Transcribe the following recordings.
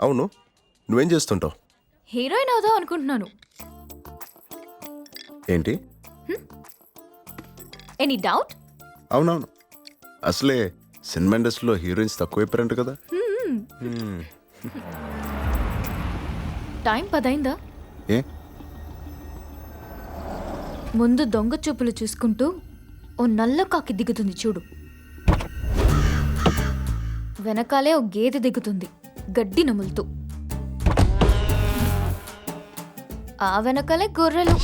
అవును, నువ్వేం చేస్తుంటావు? హీరోయిన్ అవుదాం అనుకుంటున్నాను. ఏంటి? Any doubt? అవునవును, అసలే సినిమా ఇండస్ట్రీలో హీరోయిన్స్ తక్కువైపోయారంట కదా. టైం 10 అయిందా? ఏ? ముందు దొంగ చూపులు చూసుకుంటూ ఓ నల్ల కాకి దిగుతుంది చూడు. వెనకాలే ఓ గేదె దిగుతుంది గడ్డి నములుతూ. ఆ వెనకాలే గొర్రెలు.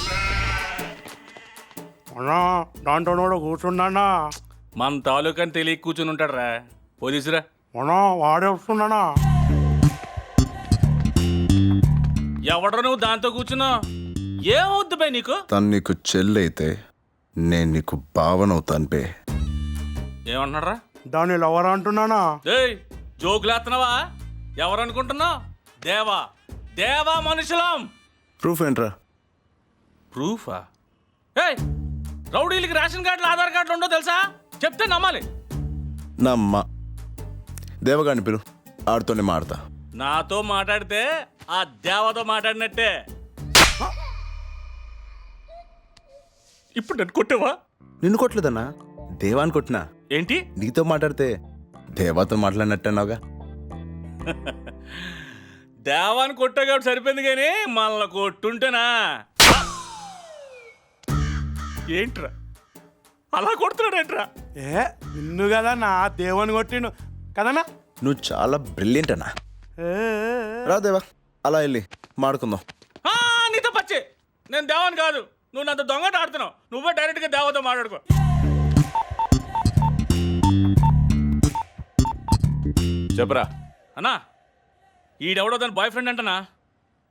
దాంట్లో కూర్చున్నానా? మన తాలూకాని తెలియ కూర్చుని ఉంటాడు రా పోలీసురా. మనం వాడే వస్తున్నానా? ఎవడ్రా నువ్వు దాంతో కూర్చున్నావు? ఏమవుద్దు బై నీకు? తను నీకు చెల్లైతే నేను నీకు భావనవుతాను బే. ఏమంటున్నారా? దాన్ని లవర్ అంటున్నానా? ఏయ్ జోకులేస్తున్నావా? ఎవరనుకుంటున్నావు? దేవా దేవా మనుషులం. ప్రూఫ్ ఏంట్రా? ప్రూఫా? ఏయ్ రౌడీలకి రేషన్ కార్డులు ఆధార్ కార్డులు ఉండో తెలుసా? చెప్తే నమ్మాలి. నమ్మ దేవగాడిని పిలు, ఆడుతోనే మాడతా. నాతో మాట్లాడితే ఆ దేవతో మాట్లాడినట్టే. ఇప్పుడు నన్ను కొట్టావా? నిన్ను కొట్టలేదన్నా, దేవాన్ని కొట్టినా. ఏంటి? నీతో మాట్లాడితే దేవాతో మాట్లాడినట్టన్నావుగా. దేవాన్ని కొట్టా కాబట్టి సరిపోయింది కానీ మనల్ని కొట్టుంటేనా? ఏంట్రా అలా కొడుతున్నాడేంట్రా? ఏ నిన్ను కదా నా దేవుని కొట్టిండు కదనా? నువ్వు చాలా బ్రిలియంట్ అన్నా. రా దేవా, అలా వెళ్ళి మాడుకుందాం. ఆ, నీతో పచ్చి నేను దేవాన్ని కాదు. నువ్వు నాతో దొంగట ఆడుతున్నావు. నువ్వే డైరెక్ట్గా దేవతో మాట్లాడుకో. చెప్పరా. అన్నా ఈడెవడో దాని బాయ్ ఫ్రెండ్ అంటనా?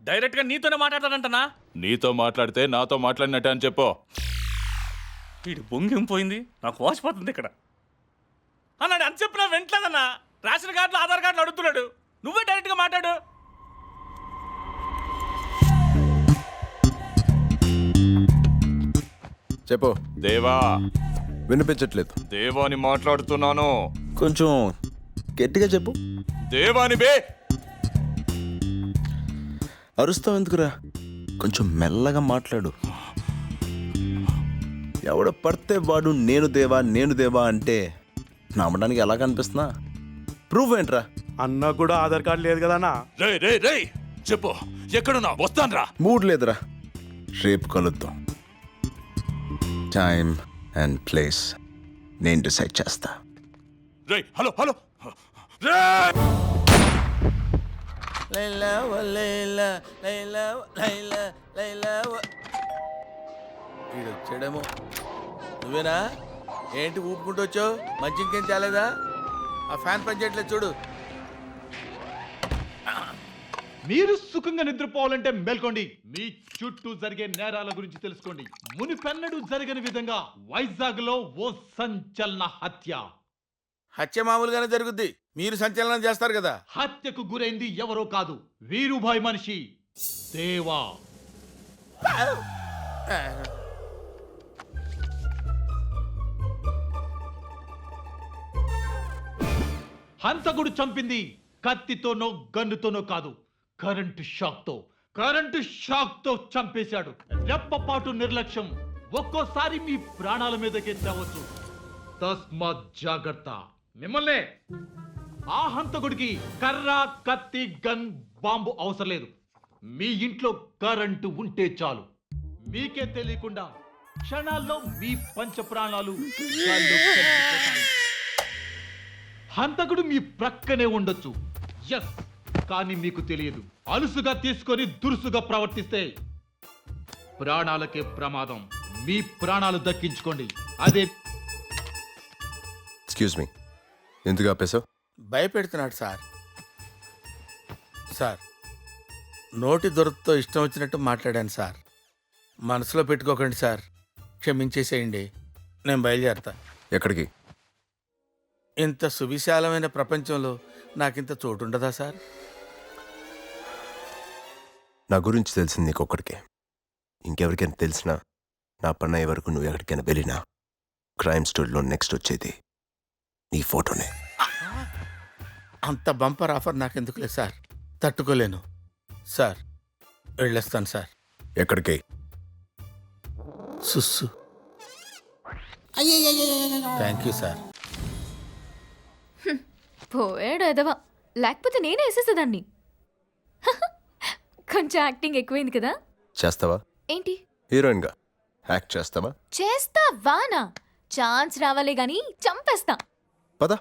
డైరెక్ట్గా నీతోనే మాట్లాడతాడంటనా? నీతో మాట్లాడితే నాతో మాట్లాడినట్టే అని చెప్పు. వీడి బొంగేం పోయింది, నాకు వాసిపోతుంది ఇక్కడ అన్నాడు. అని చెప్పినా వెంటలేదన్నా. రేషన్ కార్డులు ఆధార్ కార్డులు అడుగుతున్నాడు. నువ్వే డైరెక్ట్గా మాట్లాడు. చెప్పు. దేవా. వినిపించట్లేదు. దేవాని మాట్లాడుతున్నాను. కొంచెం గట్టిగా చెప్పు. దేవాని బే. అరుస్తావు ఎందుకురా? కొంచెం మెల్లగా మాట్లాడు. ఎవడ పడితే వాడు నేను దేవా అంటే నమ్మడానికి ఎలా కనిపిస్తున్నా? ప్రూఫ్ ఏంట్రా? అన్న కూడా ఆధార్ కార్డు లేదు కదనా? రే రే రే చెప్పు, ఎక్కడున్నా? వస్తాన్రా. మూడ్ లేదురా, రేపు కలుద్దాం. టైం అండ్ ప్లేస్ నేను డిసైడ్ చేస్తా. రే హలో హలో రే. వీడొచ్చాడేమో. నువ్వేనా? ఏంటి ఊపుకుంటూ వచ్చావు? మంచి ఇంకేం చాలేదా? ఆ ఫ్యాన్ పనిచేయట్లేదు చూడు. మీరు సుఖంగా నిద్రపోవాలంటే మేల్కోండి. మీ చుట్టూ జరిగే నేరాల గురించి తెలుసుకోండి. మునిపెన్నడూ జరగని విధంగా వైజాగ్ లో ఓ సంచలన హత్య. హత్య మామూలుగానే జరుగుద్ది, మీరు సంచలనం చేస్తారు కదా. హత్యకు గురైంది ఎవరో కాదు, వీరుభాయ్ మనిషి దేవా. హంతకుడు చంపింది కత్తితోనో గన్నుతోనో కాదు, కరెంటు షాక్ తో చంపేశాడు. రెప్పపాటు నిర్లక్ష్యం ఒక్కోసారి మీ ప్రాణాల మీదకే తేవచ్చు. తస్మాత్ జాగ్రత్త. మిమ్మల్నే ఆ హంతకుడికి కర్ర, కత్తి, గన్, బాంబు అవసరం లేదు. మీ ఇంట్లో కరెంటు ఉంటే చాలు. మీకే తెలియకుండా క్షణాల్లో మీ పంచ ప్రాణాలు గాల్లో కలిసిపోతాయి. హంతకుడు మీ ప్రక్కనే ఉండొచ్చు, ఎస్, కానీ మీకు తెలియదు. అలుసుగా తీసుకొని దురుసుగా ప్రవర్తిస్తే ప్రాణాలకే ప్రమాదం. మీ ప్రాణాలు దక్కించుకోండి. అదే. ఎక్స్క్యూజ్ మీ, ఎందుకు ఆపేశావు? భయపెడుతున్నాడు సార్. సార్, నోటి దొరకతో ఇష్టం వచ్చినట్టు మాట్లాడాను సార్. మనసులో పెట్టుకోకండి సార్, క్షమించేసేయండి. నేను బయలుదేరతా. ఎక్కడికి? ఇంత సువిశాలమైన ప్రపంచంలో నాకింత చోటు ఉండదా సార్? నా గురించి తెలిసింది నీకొక్కడికే. ఇంకెవరికైనా తెలిసినా నా పని అయ్యే వరకు నువ్వు ఎక్కడికైనా వెళ్ళినా క్రైమ్ స్టోరీలో నెక్స్ట్ వచ్చేది నీ ఫోటోనే. అంత బంపర్ ఆఫర్ నాకెందుకులే సార్. తట్టుకోలేను సార్. వెళ్ళొస్తాను సార్. ఎక్కడికి? సుస్సు. Thank you sir. పోయాడు ఎదవా, లేకపోతే నేనే వేసేసేదాన్ని. కొంచెం యాక్టింగ్ ఎక్కువైంది కదా. చేస్తావా? ఏంటి హీరోయిన్గా యాక్ట్ చేస్తావా? చేస్తావానా? ఛాన్స్ రావాలే గాని చంపేస్తా. పద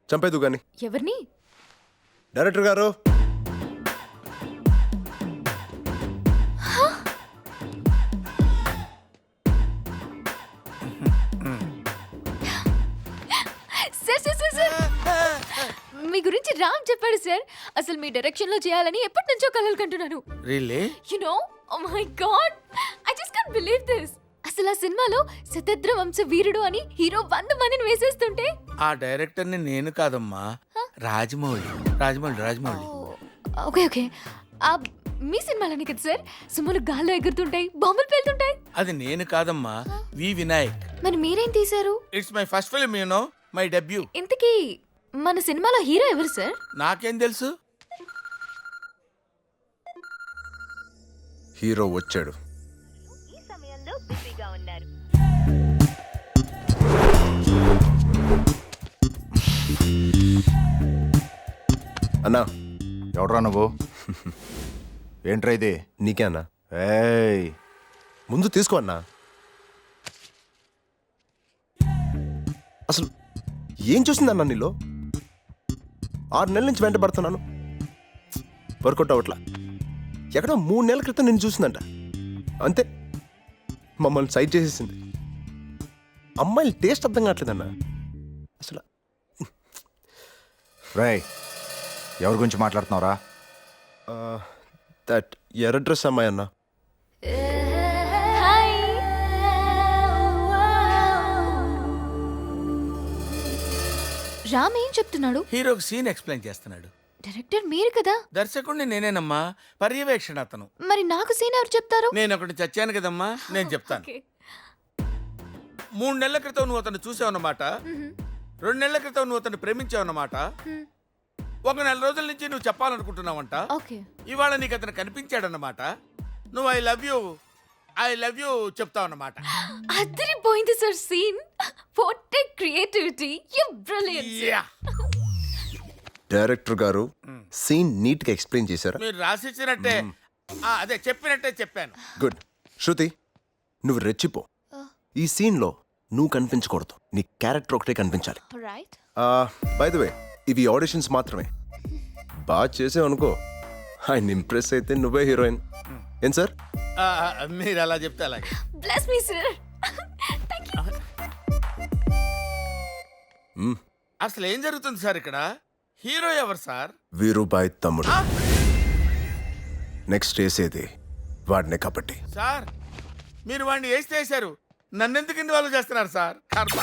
చంపేదు గాని. ఎవరిని? డైరెక్టర్ గారు. సార్ సార్ సార్ సార్, మీ గురించి రామ్ చెప్పాడు సార్. అసలు మీ డైరెక్షన్ లో చేయాలని ఎప్పటి నుంచో కలలు కంటున్నాను. Really? You know, oh my god, I just can't believe this. అసలు ఆ సినిమాలో శతద్ర వంశ వీరుడు అని హీరో 100 మందిని వేసేస్తుంటే ఆ డైరెక్టర్ని నేను కాదమ్మా, రాజమౌళి. రాజమౌళి. ఓకే ఓకే, మీ సినిమాలోనే కదా సార్ సుమలు గాల్లో ఎగురుతుంటాయి, బాంబులు పేలుతుంటాయి. అది నేను కాదమ్మా, వి వినాయక్. మరి మీరేం తీశారు? It's my first film, you know, my debut. ఇంతకీ మన సినిమాలో హీరో ఎవరు సార్? నాకేం తెలుసు? హీరో వచ్చాడు. అన్నా. ఎవడ్రా నువ్వు? ఏంట్రా ఇది? నీకే అన్నా. ఏయ్, ముందు తీసుకో అన్నా. అసలు ఏం చూసిందన్నా నీలో? 6 నెలల నుంచి వెంట పడుతున్నాను, వర్కౌట్ అవట్లా. ఎక్కడో 3 నెలల క్రితం నేను చూసిందంట, అంతే మమ్మల్ని సైడ్ చేసేసింది. అమ్మాయిల టేస్ట్ అర్థం కావట్లేదన్నా అసలు. రేయ్, ఎవరి గురించి మాట్లాడుతున్నావురా? దట్ ఎర్ర డ్రెస్ అమ్మాయి అన్నా. హాయ్. రామ్ ఏం చెప్తున్నాడు? హీరోకి సీన్ ఎక్స్ప్లెయిన్ చేస్తున్నాడు. డైరెక్టర్ మీరు కదా. దర్శకుడిని నేనేనమ్మా, పర్యవేక్షణ అతను. మరి నాకు సీన్ ఎవరు చెప్తారు? నేను ఒకటి చచ్చాను కదమ్మా, నేను చెప్తాను. ఓకే. 3 నెలల క్రితం నువ్వు అతను చూసావన్నమాట. 2 నెలల క్రితం నువ్వు అతను ప్రేమించావన్నమాట. 1 నెల రోజుల నుంచి నువ్వు చెప్పాలనుకుంటున్నావంట. ఓకే. ఇవాళ నీకు అతను కనిపించాడన్నమాట. నువ్వు ఐ లవ్ యూ చెప్తావన్నమాట. అదిరిపోయింది sir scene. What a creativity, you brilliant. Yeah. Director గారు సీన్ నీట్ గా ఎక్స్ప్లెయిన్ చేశారా? మీరు రాసిచ్చినట్టే, అదే చెప్పినట్టే చెప్పాను. గుడ్. శృతి, నువ్వు రెచ్చిపో. ఈ సీన్ లో నువ్వు కనిపించకూడదు, నీ క్యారెక్టర్ ఒకటే కనిపించాలి. రైట్. బై ద వే, ఇవి ఆడిషన్స్ మాత్రమే. బాగా చేసావు అనుకో, ఆయన ఇంప్రెస్ అయితే నువ్వే హీరోయిన్. ఏం సార్? మీరు అలా చెప్తే అలాగే. Bless me sir. థాంక్యూ. అసలు ఏం జరుగుతుంది సార్ ఇక్కడ? హీరో ఎవరు సార్? వీరుబాయ్ తమ్ముడు. నెక్స్ట్ వేసేది వాడినే కాబట్టి. సార్, మీరు వాడిని వేస్తే వేశారు, నన్నెందుకు ఇన్వాల్వ్ చేస్తున్నారు సార్? కర్మ.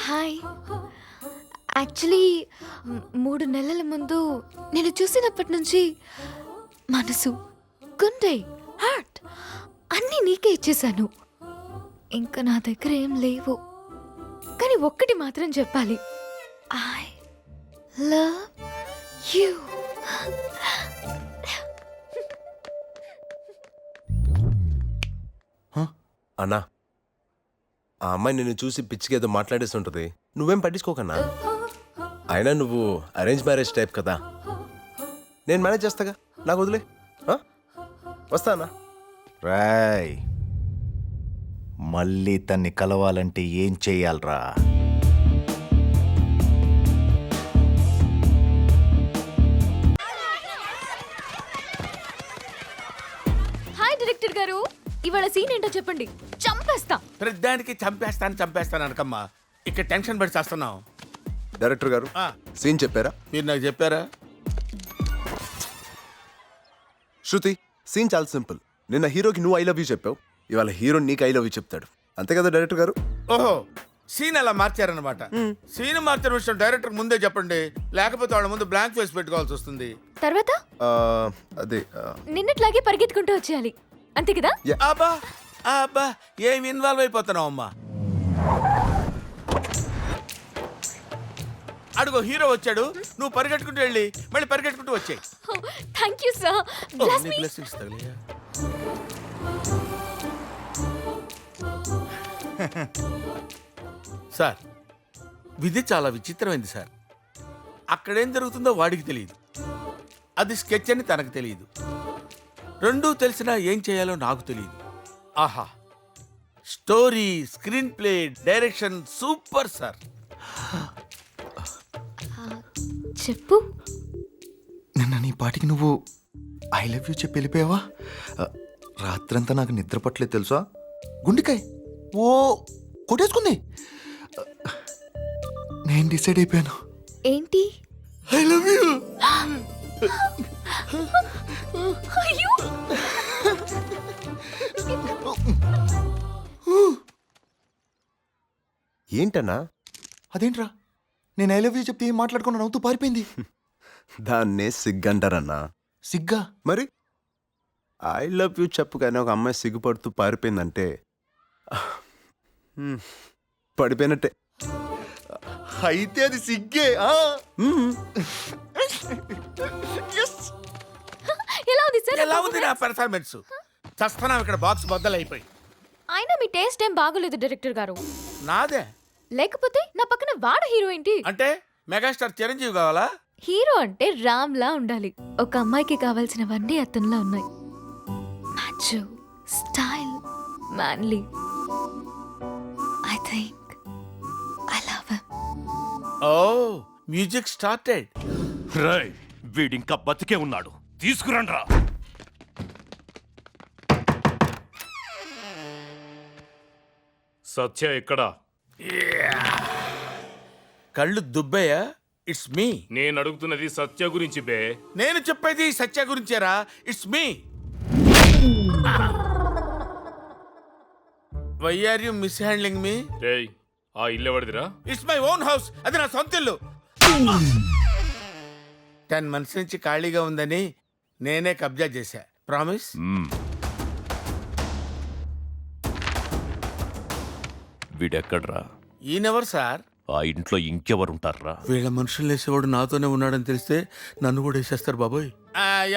హాయ్. యాక్చువల్లీ 3 నెలల ముందు నేను చూసినప్పటి నుంచి మనసు, గుండె, హార్ట్ అన్నీ నీకే ఇచ్చేశాను. ఇంకా నా దగ్గర ఏం లేవు, కానీ ఒక్కటి మాత్రం చెప్పాలి. I love you. అన్నా, ఆ అమ్మాయి నిన్ను చూసి పిచ్చికేదో మాట్లాడేసి ఉంటుంది, నువ్వేం పట్టించుకోకన్నా. అయినా నువ్వు అరేంజ్ మ్యారేజ్ టైప్ కదా, నేను మేనేజ్ చేస్తాగా, నాకు వదిలే. వస్తా అన్నా. రేయ్, మళ్ళీ తన్ని కలవాలంటే ఏం చెయ్యాలరా? హాయ్ డైరెక్టర్ గారు, ఇవాళ సీన్ ఏంటో చెప్పండి, చంపేస్తా. ప్రతిదానికి చంపేస్తాను అనకమ్మా. ఇక్కడ టెన్షన్ పడి చేస్తున్నావు. డైరెక్టర్ గారు ఆ. సీన్ చెప్పారా? మీరు నాకు చెప్పారా? శృతి, సీన్ చాలా సింపుల్. నిన్న హీరోకి నువ్వు ఐ లవ్ యూ చెప్పావు, ఇవాళ హీరో నీకు ఐ లవ్ యూ చెప్తాడు, అంతే కదా డైరెక్టర్ గారు? ఓహో, సీన్ అలా మార్చారనమాట. సీన్ మార్చిన విషయం డైరెక్టర్ ముందే చెప్పండి, లేకపోతే వాళ్ళ ముందు బ్లాంక్ ఫేస్ పెట్టుకోవాల్సి వస్తుంది. తర్వాత అదే నిన్నట్లాగే పరిగెత్తుకుంటూ వచ్చేయాలి, అంతే కదా? అబ్బా ఏం ఇన్వాల్వ్ అయిపోతున్నావు అమ్మా. అడుగో హీరో వచ్చాడు, నువ్వు పరిగెట్టుకుంటూ వెళ్ళి మళ్ళీ పరిగెట్టుకుంటూ వచ్చాయి. Thank you sir. Bless me. Blessings తగిలాయా? సార్ విధి చాలా విచిత్రమైంది సార్. అక్కడేం జరుగుతుందో వాడికి తెలియదు, అది స్కెచ్ అని తనకు తెలియదు. రెండూ తెలిసినా ఏం చేయాలో నాకు తెలియదు. ఆహా, story, screen play, direction super sir. చెప్పు. నిన్న నీ పాటికి నువ్వు ఐ లవ్ యూ చెప్పి వెళ్ళిపోయావా? రాత్రంతా నాకు నిద్ర పట్టలేదు తెలుసా. గుండెకాయ ఓ కొట్టేసుకుంది. నేను డిసైడ్ అయిపోయాను. ఏంటి? I love you. అయ్యో. ఏంటన్నా? అదేంట్రా, నేను ఐ లవ్ యూ చెప్తే ఏం మాట్లాడుకున్నా నవ్వుతూ పారిపోయింది. దాన్నే సిగ్గంటారన్నా. సిగ్గా? మరి ఐ లవ్ యూ చెప్పుగానే ఒక అమ్మాయి సిగ్గుపడుతూ పారిపోయిందంటే పడిపోయినట్టే. అయితే అది సిగ్గే. ఎలా ఉంది సార్? ఎలా ఉంది నా పెర్ఫార్మెన్స్? చస్తున్నాం ఇక్కడ, బాక్స్ బద్దలైపోయి. అయినా మీ టేస్ట్ ఏం బాగోలేదు డైరెక్టర్ గారు. నాదే లేకపోతే నా పక్కన వాడు హీరో ఏంటి? అంటే మెగాస్టార్ చిరంజీవి కావాలా? హీరో అంటే రామ్ లా ఉండాలి. ఒక అమ్మాయికి కావాల్సినవన్నీ అతనిలా ఉన్నాయి. Macho, style, manly. I think I love him. Oh, music started. రై వీడింకా బతికే ఉన్నాడు, తీసుకురండ్రా. సత్య ఎక్కడా? కళ్ళు దుబ్బయ్యా? It's me. నేను అడుగుతున్నది సత్య గురించి బే. నేను చెప్పేది సత్య గురించేరా. It's me. Why are you mishandling me? రేయ్, ఆ ఇల్లు ఎవరిదిరా? It's my own house. అది నా సొంత ఇల్లు. 10 months నుంచి ఖాళీగా ఉందని నేనే కబ్జా చేశా. ప్రామిస్? వీడెక్కడ్రా? ఈయనెవరు సార్? ఆ ఇంట్లో ఇంకెవరుంటారా? వీళ్ళ మనుషులు వేసేవాడు నాతోనే ఉన్నాడని తెలిస్తే నన్ను కూడా వేసేస్తారు బాబోయ్.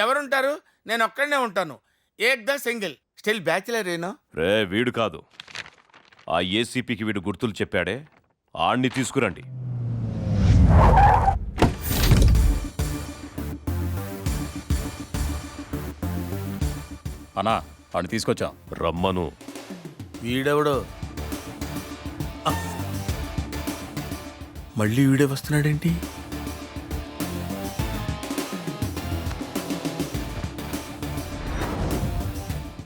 ఎవరుంటారు? నేను ఒక్కడనే ఉంటాను. ఏక్ ద సింగిల్, స్టిల్ బ్యాచిలర్. ఏనా? రే వీడు కాదు, ఆ ఏసీపీకి వీడు గుర్తులు చెప్పాడే, ఆణ్ణి తీసుకురండి. అన్నా వాడిని తీసుకొచ్చాం. రమ్మను. వీడెవడో? మళ్ళీ వీడే వస్తున్నాడేంటి?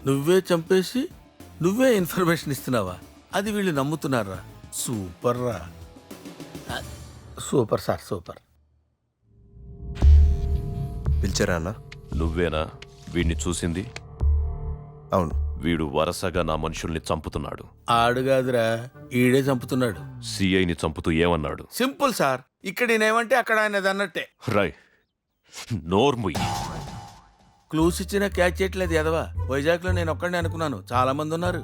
నువ్వే చంపేసి నువ్వే ఇన్ఫర్మేషన్ ఇస్తున్నావా? అది వీళ్ళు నమ్ముతున్నారా? సూపర్ రా. Super sir, super. పిలిచారా అన్న? నువ్వేనా వీడిని చూసింది? అవును. వీడు వరసగా నా మనుషుల్ని చంపుతున్నాడు. ఆడుగాదురా, ఈడే చంపుతున్నాడు. సిఐని చంపుతూ ఏమన్నాడు? సింపుల్ సార్, ఇక్కడ నేనేమంటే అక్కడ ఆయనది అన్నట్టే. రై నోర్ముయ్యి. క్లూస్ ఇచ్చినా క్యాచ్ చేయట్లేదు ఎదవా. వైజాగ్లో నేను ఒక్కడనే అనుకున్నాను, చాలా మంది ఉన్నారు.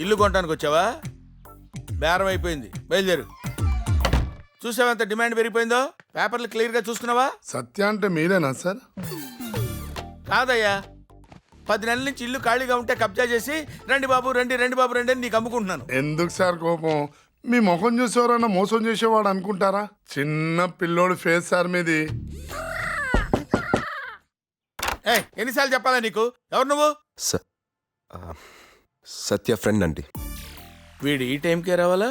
ఇల్లు కొనడానికి వచ్చావా? బేరం అయిపోయింది, బయలుదేరు. చూసావా డిమాండ్ పెరిగిపోయిందో? పేపర్లు క్లియర్గా చూసుకున్నావా? సత్య అంటే మీరేనా సార్? కాదయ్యా, 10 నెలల నుంచి ఇల్లు ఖాళీగా ఉంటే కబ్జా చేసి రండి బాబు రండి, రండి బాబు రండి అని నీకు అమ్ముకుంటున్నాను. ఎందుకు సార్ కోపం? మీ ముఖం చూసేవారన్నా మోసం చేసేవాడు అనుకుంటారా? చిన్న పిల్లోడు ఫేస్ సార్ మీది. ఎన్నిసార్లు చెప్పాలా నీకు? ఎవరు నువ్వు? సత్య ఫ్రెండ్ అండి. వీడు ఈ టైంకే రావాలా?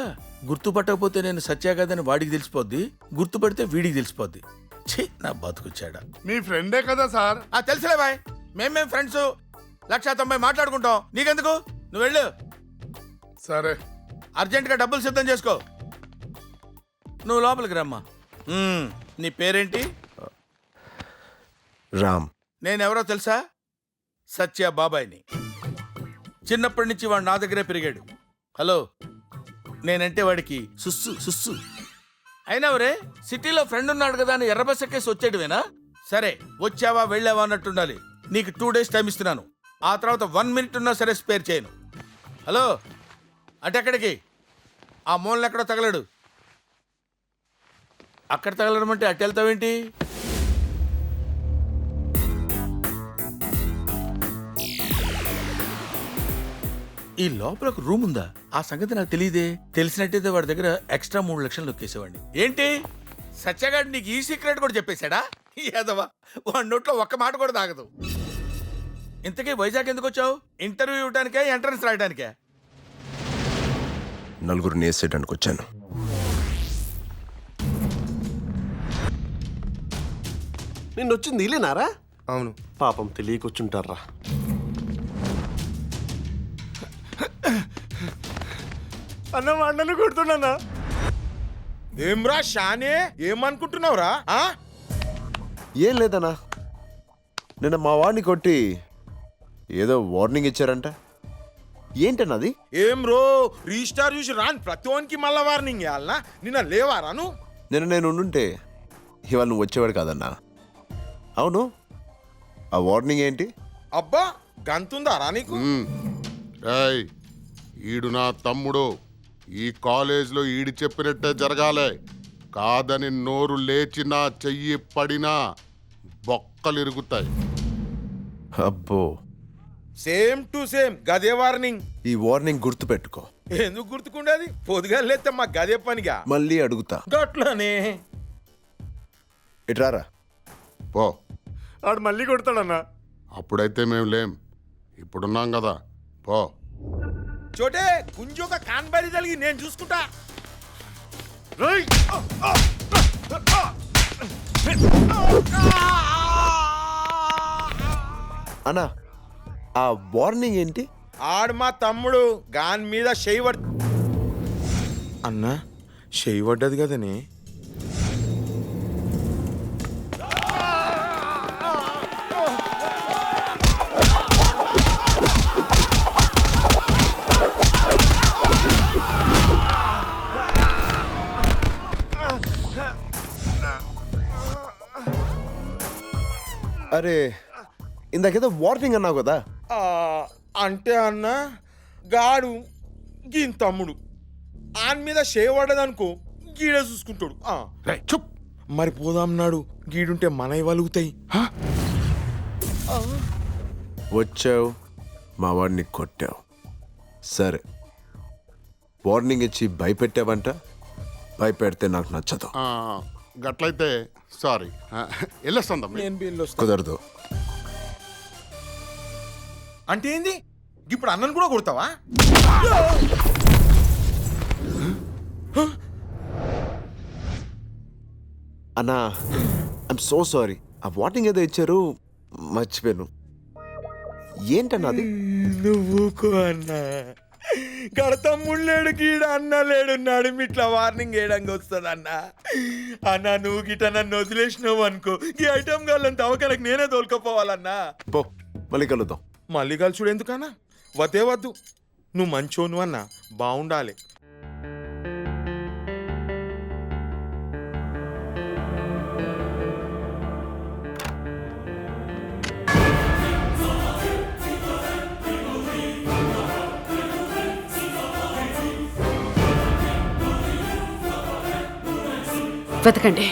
గుర్తుపట్టకపోతే నేను సత్య కాదని వాడికి తెలిసిపోద్ది, గుర్తుపడితే వీడికి తెలిసిపోద్ది. ఛీ, నా బతుకుచ్చాడా. మీ ఫ్రెండే కదా సార్? తెలుసులే బాయ్, మేమేం ఫ్రెండ్స్ 190 మాట్లాడుకుంటాం, నీకెందుకు? నువ్వు వెళ్ళు. సరే, అర్జెంటుగా డబ్బులు సిద్ధం చేసుకో. నువ్వు లోపలికి రమ్మా. నీ పేరేంటి? రామ్. నేనెవరో తెలుసా? సత్య బాబాయ్ని. చిన్నప్పటి నుంచి వాడు నా దగ్గరే పెరిగాడు. హలో, నేనంటే వాడికి సుస్సు సుస్సు. అయినా వరే సిటీలో ఫ్రెండ్ ఉన్నాడు కదా అని ఎర్ర బస్ ఎక్కేసి వచ్చేటివేనా? సరే, వచ్చావా వెళ్ళావా అన్నట్టుండాలి. నీకు 2 days టైం ఇస్తున్నాను. ఆ తర్వాత 1 minute ఉన్నా సరే స్పేర్ చేయను. హలో, అటెక్కడికి? ఆ మూలను ఎక్కడో తగలడు. అక్కడ తగలడం అంటే అటు వెళ్తావేంటి? ఈ లోపల ఒక రూమ్ ఉందా? ఆ సంగతి నాకు తెలియదే. తెలిసినట్టయితే వాడి దగ్గర ఎక్స్ట్రా 3 లక్షలు నొక్కేసేవాడిని. ఏంటి సత్యగాడు నీకు ఈ సీక్రెట్ కూడా చెప్పేశాడా? ఏదవా, వాడి నోట్లో ఒక్క మాట కూడా తాగదు. ఇంతకీ వైజాగ్ ఎందుకు వచ్చావు? ఇంటర్వ్యూ ఇవ్వడానికే, ఎంట్రన్స్ రాయడానికే? నలుగురిని వేసేయడానికి వచ్చాను. నిన్న వచ్చింది ఇల్లేనారా? అవును. పాపం తెలియకొచ్చుంటారా. అన్న వండను కొడుతున్నా. ఏమ్రా షానే, ఏమనుకుంటున్నావురా? ఏం లేదన్నా, నిన్న మా వాడిని కొట్టి ఏదో వార్నింగ్ ఇచ్చారంట. ఏంటన్నది? ఏం రో రీస్టార్ చూసి రాని ప్రతి ఒనికి మళ్ళా వార్నింగ్ ఇవ్వాలనా? నిన్న లేవారాను? నిన్న నేను ఉండుంటే ఇవాళ నువ్వు వచ్చేవాడు కాదన్నా. అవును, ఆ వార్నింగ్ ఏంటి? అబ్బా గంతుందారా నీకు? ఏయ్, ఈడు నా తమ్ముడు. ఈ కాలేజ్లో ఈడు చెప్పినట్టే జరగాలి. కాదని నోరు లేచినా చెయ్యి పడినా బొక్కలు ఇరుగుతాయి. అబ్బో, సేమ్ టు సేమ్ గదే వార్నింగ్. ఈ వార్నింగ్ గుర్తుపెట్టుకో. ఎందుకు గుర్తుకుండేది? పొద్దుగా లేతే మా గదే పనిగా. మళ్ళీ అడుగుతా. గట్లనే ఇట్రారా. పో. ఆడు మళ్ళీ కొడతాడన్నా. అప్పుడైతే మేము లేం, ఇప్పుడున్నాం కదా. పో. చోటే గుంజొక కాన్బరి తలిగి నేను చూసుకుంటా. అన్నా, ఆ వార్నింగ్ ఏంటి? ఆడు మా తమ్ముడు గాన్ మీద చెయ్యి అన్నా, చెయ్యి పడ్డది కదనే. అరే, ఇందాకేదో వార్నింగ్ అన్నావు కదా. అంటే అన్న గాడు గీన్ తమ్ముడు ఆన్ మీద చేయబడ్డదనుకో గీడే చూసుకుంటాడు. చుప్. మరి పోదాం నాడు, గీడుంటే మనవి వలుగుతాయి. వచ్చావు, మా వాడిని కొట్టావు. సరే, వార్నింగ్ ఇచ్చి భయపెట్టావంట. భయపెడితే నాకు నచ్చదు. గట్లయితే సారీ, వెళ్ళొస్తాం. నేను బిల్లు వస్తా. కుదరదు. అంటే ఏంది? ఇప్పుడు అన్నను కూడా కొడతావా? అన్నా, ఐఎమ్ సో సారీ. ఆ వార్నింగ్ ఏదో ఇచ్చారు, మర్చిపోయాను. ఏంటన్నది? నువ్వుకో అన్నా, గడతమ్ముడు లేడు, గీడ అన్న లేడు, నడుము ఇట్లా వార్నింగ్ వేయడానికి వస్తుంది అన్న. అన్న నువ్వు గిట నన్ను వదిలేసినావు అనుకో, ఈ ఐటమ్ గాళ్ళంత అవకరకు నేనే తోలుకపోవాలన్నా. పో, మళ్ళీ కలుద్దాం. మళ్ళీ కలుసుడు ఎందుకన్నా? వద్దే వద్దు, నువ్వు మంచోను అన్న, బాగుండాలి. వెతకండి.